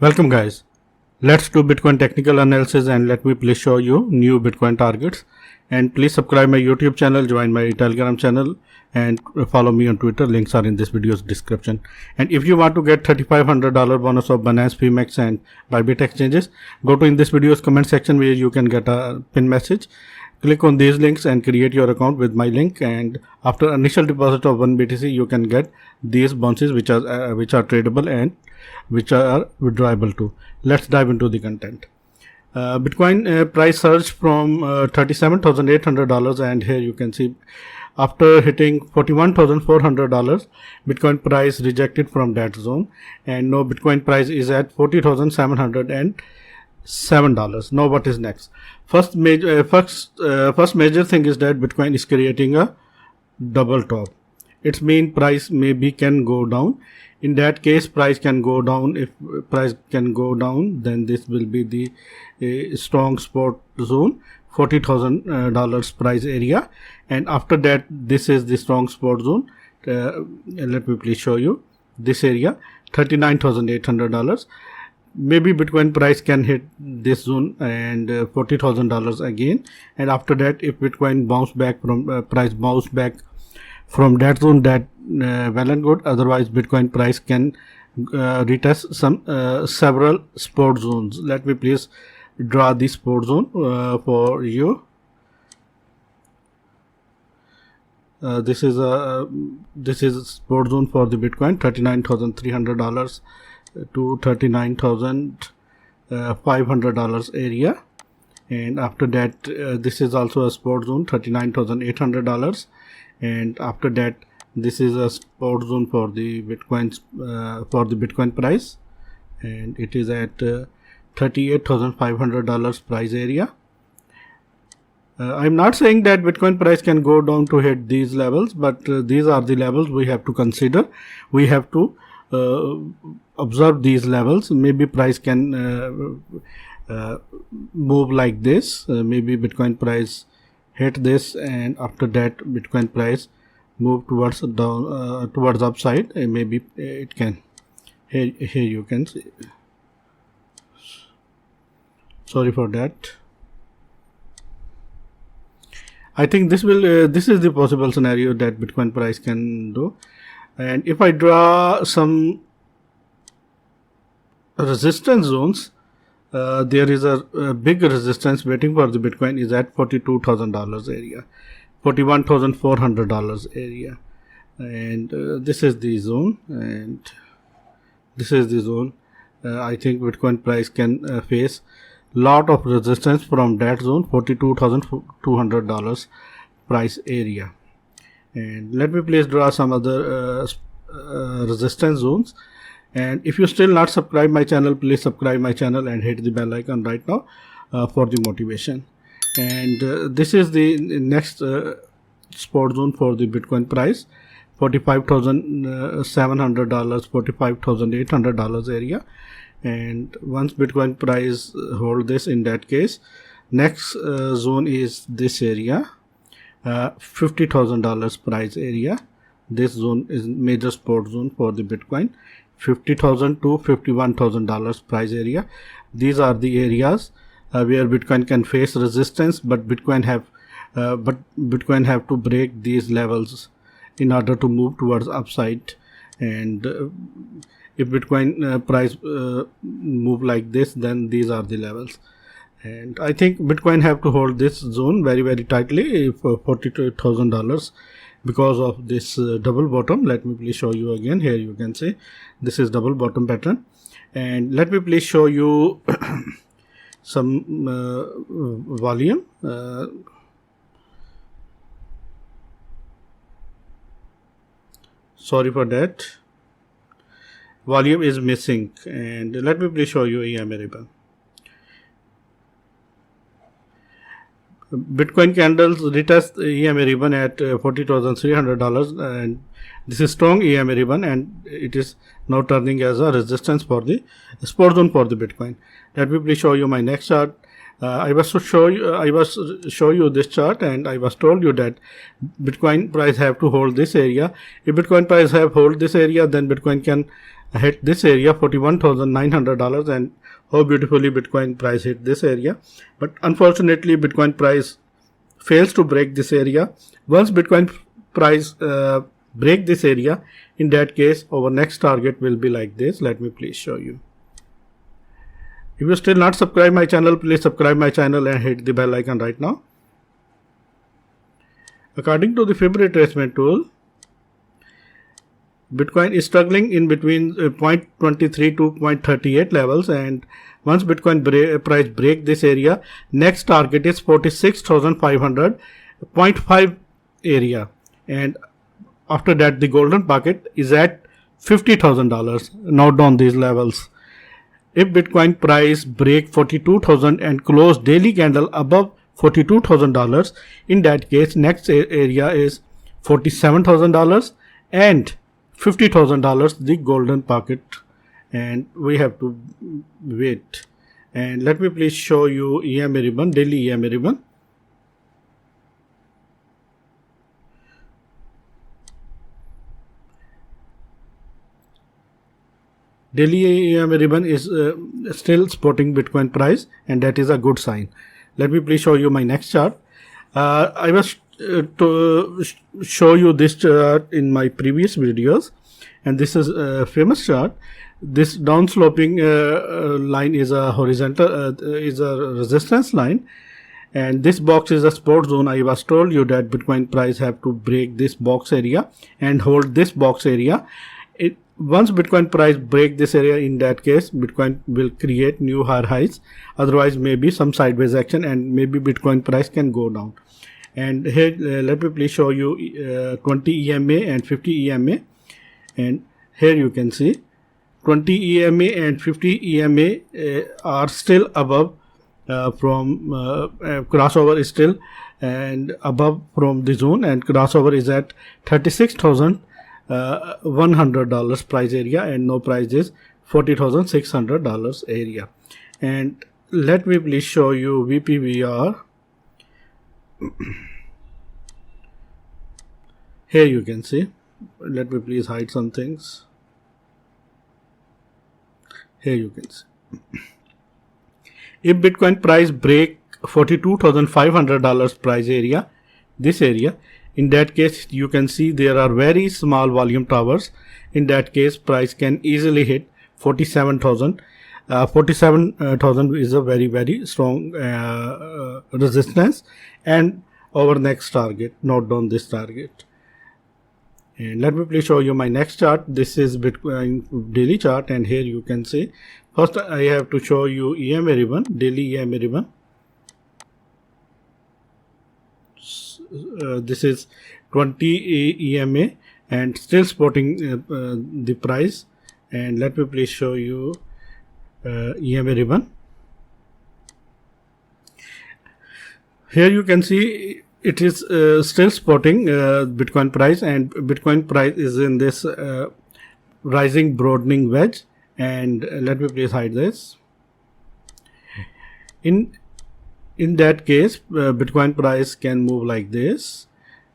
Welcome guys. Let's do Bitcoin technical analysis and let me please show you new Bitcoin targets. And please subscribe my YouTube channel, join my Telegram channel and follow me on Twitter. Links are in this video's description. And if you want to get $3,500 bonus of Binance, PMEX and Bybit exchanges, go to in this video's comment section where you can get a pin message. Click on these links and create your account with my link, and after initial deposit of 1 BTC you can get these bounces which are tradable and which are withdrawable too. Let's dive into the content. Bitcoin price surged from $37,800, and here you can see after hitting $41,400 Bitcoin price rejected from that zone, and now Bitcoin price is at $40,707. Now what is next? First major thing is that Bitcoin is creating a double top. Its mean price maybe can go down. In that case, price can go down. If price can go down, then this will be the strong support zone, $40,000 price area, and after that this is the strong support zone. Let me please show you this area, $39,800. Maybe Bitcoin price can hit this zone and $40,000 again, and after that if Bitcoin bounce back from from that zone, that well and good. Otherwise Bitcoin price can retest some several support zones. Let me please draw this support zone for you. This is a support zone for the Bitcoin, $39,300 to $39,500 area, and after that this is also a support zone, $39,800, and after that this is a support zone for the Bitcoin price, and it is at $38,500 price area. I'm not saying that Bitcoin price can go down to hit these levels, but these are the levels we have to consider. We have to observe these levels. Maybe price can move like this. Maybe Bitcoin price hit this, and after that Bitcoin price move towards down towards upside. Maybe it can. Here you can see. Sorry for that. I think this is the possible scenario that Bitcoin price can do. And if I draw some resistance zones, there is a big resistance waiting for the Bitcoin is at $42,000 area, $41,400 area, and this is the zone, and this is the zone. I think Bitcoin price can face lot of resistance from that zone, $42,200 price area. And let me please draw some other resistance zones. And if you still not subscribe my channel, please subscribe my channel and hit the bell icon right now for the motivation. And this is the next support zone for the Bitcoin price, $45,700, $45,800 area. And once Bitcoin price hold this, in that case next zone is this area, $50,000 price area. This zone is major support zone for the Bitcoin, $50,000 to $51,000 price area. These are the areas where Bitcoin can face resistance, but Bitcoin have to break these levels in order to move towards upside. And if Bitcoin price move like this, then these are the levels. And I think Bitcoin have to hold this zone very tightly for $42,000 because of this double bottom. Let me please show you again. Here you can see this is double bottom pattern, and let me please show you some volume. Sorry for that, volume is missing, and let me please show you EMA ribbon. Bitcoin candles retest EMA ribbon at $40,300, and this is strong EMA ribbon, and it is now turning as a resistance for the support zone for the Bitcoin. Let me please show you my next chart. I was to show you this chart, and I was told you that Bitcoin price have to hold this area. If Bitcoin price have hold this area, then Bitcoin can hit this area, $41,900, and how beautifully Bitcoin price hit this area. But unfortunately, Bitcoin price fails to break this area. Once Bitcoin price break this area, in that case our next target will be like this. Let me please show you. If you still not subscribe my channel, please subscribe my channel and hit the bell icon right now. According to the Fib retracement tool, Bitcoin is struggling in between 0.23 to 0.38 levels, and once Bitcoin price break this area, next target is 46,500, 0.5 area, and after that the golden pocket is at $50,000. Note down these levels. If Bitcoin price break 42,000 and close daily candle above $42,000, in that case next area is $47,000 and $50,000, the golden pocket, and we have to wait. And let me please show you EMA ribbon, daily EMA ribbon. Daily EMA ribbon is still supporting Bitcoin price, and that is a good sign. Let me please show you my next chart. I was to show you this chart in my previous videos, and this is a famous chart. This downsloping line is a horizontal is a resistance line, and this box is a support zone. I was told you that Bitcoin price have to break this box area and hold this box area. Once Bitcoin price break this area, in that case Bitcoin will create new higher highs, otherwise maybe some sideways action, and maybe Bitcoin price can go down. And here let me please show you 20 EMA and 50 EMA, and here you can see 20 EMA and 50 EMA are still above from crossover is still and above from the zone, and crossover is at $36,100 price area, and no price is $40,600 area. And let me please show you VPVR. Here you can see. Let me please hide some things. Here you can see. If Bitcoin price break $42,500 price area, this area, in that case you can see there are very small volume towers. In that case price can easily hit 47,000. 47,000 is a very strong resistance and our next target. Note down this target. And let me please show you my next chart. This is Bitcoin daily chart, and here you can see, first I have to show you EMA ribbon, daily EMA ribbon. This is 20 EMA and still supporting the price. And let me please show you EMA ribbon. Here you can see it is still supporting Bitcoin price, and Bitcoin price is in this rising broadening wedge. And let me please hide this. In that case Bitcoin price can move like this.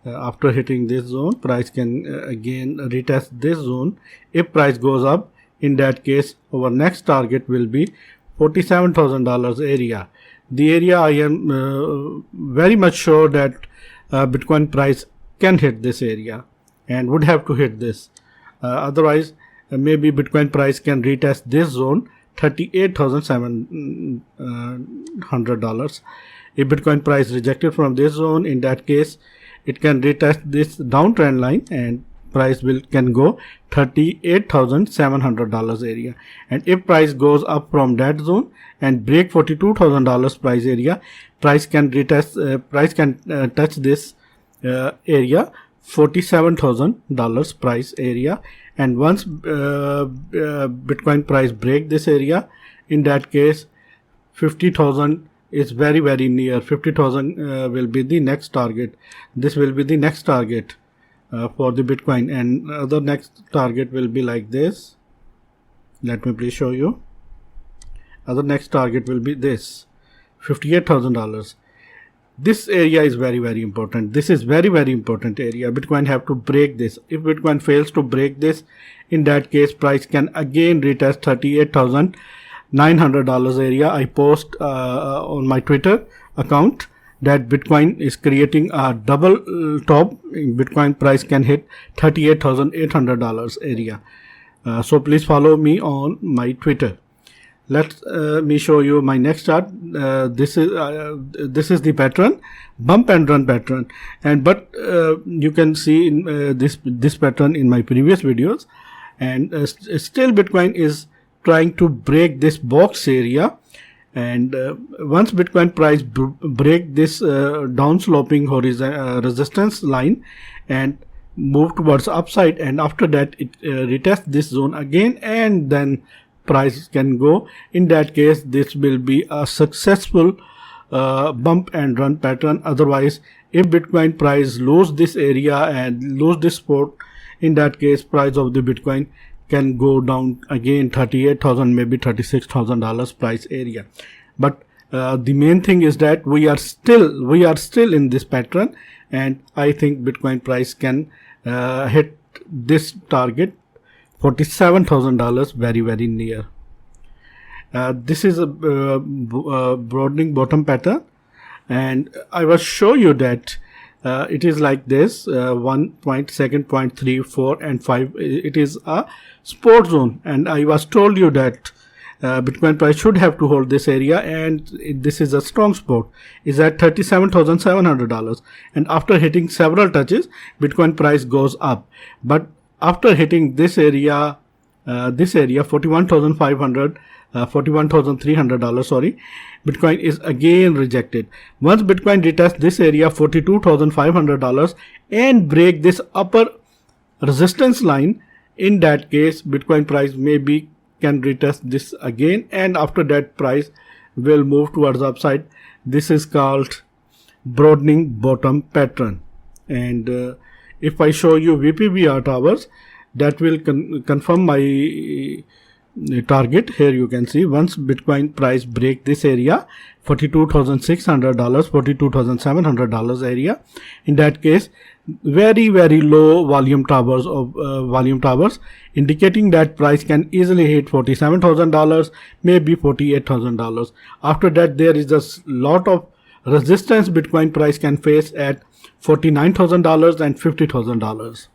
After hitting this zone, price can again retest this zone. If price goes up, in that case our next target will be $47,000 area. The area I am very much sure that Bitcoin price can hit this area and would have to hit this. Otherwise maybe Bitcoin price can retest this zone, $38,700. If Bitcoin price rejected from this zone, in that case it can retest this downtrend line and price can go $38,700 area. And if price goes up from that zone and break $42,000 price area, price can retest touch this area, $47,000 price area. And once Bitcoin price break this area, in that case 50,000 is very near. 50,000 will be the next target. This will be the next target for the Bitcoin, and other next target will be like this. Let me please show you. Other next target will be this, $58,000. This area is very important. This is very important area. Bitcoin have to break this. If Bitcoin fails to break this, in that case price can again retest $38,900 area. I post on my Twitter account that Bitcoin is creating a double top. Bitcoin price can hit $38,800 area. So please follow me on my Twitter. Let me show you my next chart. This is the pattern, bump and run pattern, but you can see in this pattern in my previous videos, and still Bitcoin is trying to break this box area, and once Bitcoin price break this downsloping horizontal resistance line and move towards upside, and after that it retest this zone again, and then price can go. In that case, this will be a successful bump and run pattern. Otherwise, if Bitcoin price lose this area and lose this support, in that case price of the Bitcoin can go down again $38,000, maybe $36,000 price area. But the main thing is that we are still in this pattern, and I think Bitcoin price can hit this target $47,000 very near. This is a broadening bottom pattern, and I will show you that it is like this. 1 point, 2nd point, 3, 4 and 5, it is a support zone, and I was told you that Bitcoin price should have to hold this area, and this is a strong support, is at $37,700, and after hitting several touches Bitcoin price goes up. But after hitting this area $41,300, sorry, Bitcoin is again rejected. Once Bitcoin retests this area $42,500 and break this upper resistance line, in that case Bitcoin price maybe can retest this again, and after that price will move towards the upside. This is called broadening bottom pattern, and if I show you VPBR towers, that will confirm my target. Here you can see once Bitcoin price break this area $42,600, $42,700 area, in that case very low volume towers indicating that price can easily hit $47,000, maybe $48,000. After that there is a lot of resistance Bitcoin price can face at $49,000 and $50,000.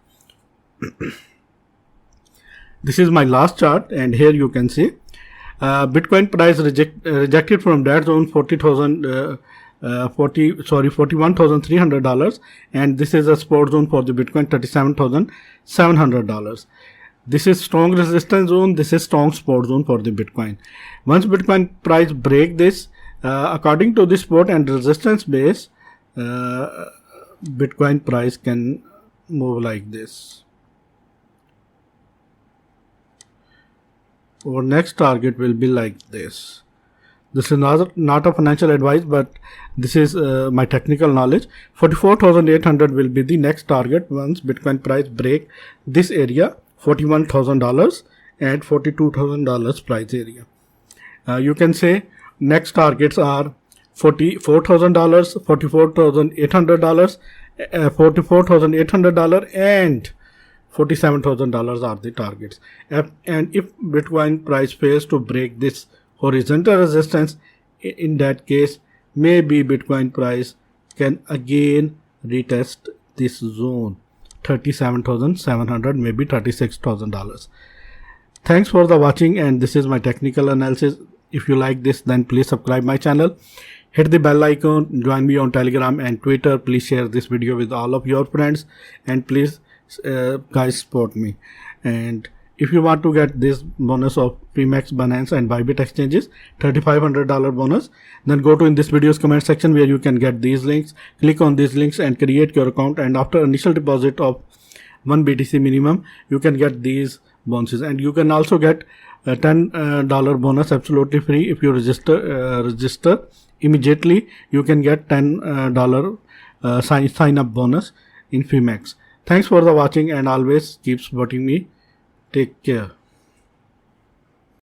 This is my last chart, and here you can see Bitcoin price rejected from that zone $41,300, and this is a support zone for the Bitcoin $37,700. This is strong resistance zone, this is strong support zone for the Bitcoin. Once Bitcoin price break this according to this support and resistance base, Bitcoin price can move like this. Our next target will be like this. This is not a financial advice, but this is my technical knowledge. 44,800 will be the next target once Bitcoin price break this area, $41,000 and $42,000 price area. You can say next targets are $44,000, $44,800, $44,800 and $47,000 are the targets. And if Bitcoin price fails to break this horizontal resistance, in that case maybe Bitcoin price can again retest this zone $37,700, maybe $36,000. Thanks for the watching, and this is my technical analysis. If you like this, then please subscribe my channel, hit the bell icon, join me on Telegram and Twitter. Please share this video with all of your friends, and please guys support me. And if you want to get this bonus of Pmax, Binance and Bybit exchanges, $3,500 bonus, then go to in this video's comment section where you can get these links. Click on these links and create your account, and after initial deposit of 1 BTC minimum, you can get these bonuses. And you can also get a $10 bonus absolutely free if you register immediately. You can get $10 sign up bonus in Pmax. Thanks for the watching, and always keep supporting me. Take care.